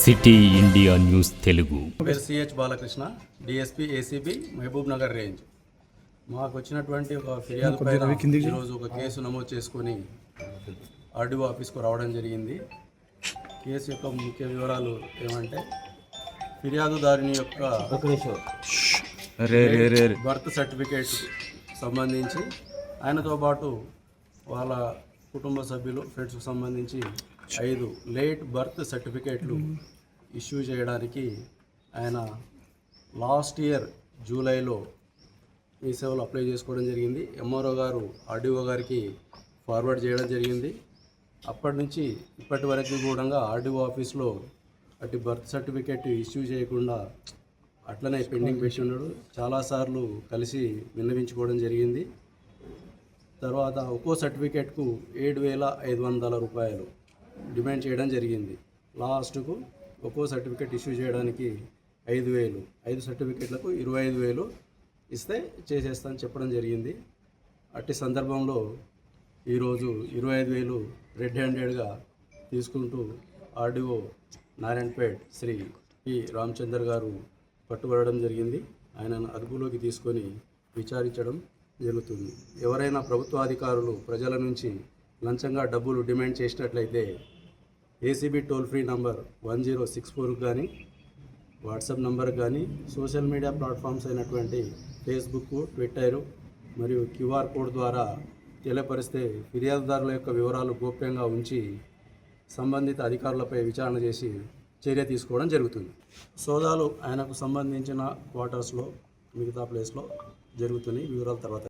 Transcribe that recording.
City India news Telugu. పేరు CH Balakrishna, DSP ACB Mahabub Nagar range. మాకు వచ్చినటువంటి ఒక ఫిర్యాదు పైన ఈరోజు ఒక కేసు నమోదు చేసుకొని ఆర్డీఓ ఆఫీస్కు రావడం జరిగింది. కేసు యొక్క ముఖ్య వివరాలు ఏమంటే, ఫిర్యాదుదారుని యొక్క బర్త్ సర్టిఫికేట్ సంబంధించి ఆయనతో పాటు వాళ్ళ కుటుంబ సభ్యులు, ఫ్రెండ్స్కి సంబంధించి 5 లేట్ బర్త్ సర్టిఫికేట్లు ఇష్యూ చేయడానికి ఆయన లాస్ట్ ఇయర్ జూలైలో ఈ సేవలు అప్లై చేసుకోవడం జరిగింది. ఎంఆర్ఓ గారు ఆర్డీఓ గారికి ఫార్వర్డ్ చేయడం జరిగింది. అప్పటి నుంచి ఇప్పటి వరకు కూడా ఆర్డీఓ ఆఫీస్లో అటు బర్త్ సర్టిఫికేట్ ఇష్యూ చేయకుండా అట్లనే పెండింగ్ పెట్టి ఉన్నాడు. చాలాసార్లు కలిసి విన్నవించుకోవడం జరిగింది. తర్వాత ఒక్కో సర్టిఫికేట్కు 7,500 రూపాయలు డిమాండ్ చేయడం జరిగింది. లాస్ట్కు ఒక్కో సర్టిఫికేట్ ఇష్యూ చేయడానికి 5,000, 5 సర్టిఫికేట్లకు 25,000 ఇస్తే చేసేస్తాను చెప్పడం జరిగింది. అట్టి సందర్భంలో ఈరోజు 25,000 రెడ్ హ్యాండెడ్గా తీసుకుంటూ ఆర్డీఓ నారాయణపేట్ శ్రీ పి రామచందర్ గారు పట్టుబడడం జరిగింది. ఆయనను అదుపులోకి తీసుకొని విచారించడం జరుగుతుంది. ఎవరైనా ప్రభుత్వాధికారులు ప్రజల నుంచి లంచంగా డబ్బులు డిమాండ్ చేసినట్లయితే ఏసీబీ టోల్ ఫ్రీ నంబర్ 1064 కానీ, వాట్సాప్ నంబర్ కానీ, సోషల్ మీడియా ప్లాట్ఫామ్స్ అయినటువంటి ఫేస్బుక్, ట్విట్టర్ మరియు క్యూఆర్ కోడ్ ద్వారా తెలియపరిస్తే ఫిర్యాదుదారుల యొక్క వివరాలు గోప్యంగా ఉంచి సంబంధిత అధికారులపై విచారణ చేసి చర్య తీసుకోవడం జరుగుతుంది. సోదాలు ఆయనకు సంబంధించిన క్వార్టర్స్లో, మిగతా ప్లేస్లో జరుగుతున్నాయి. వివరాల తర్వాత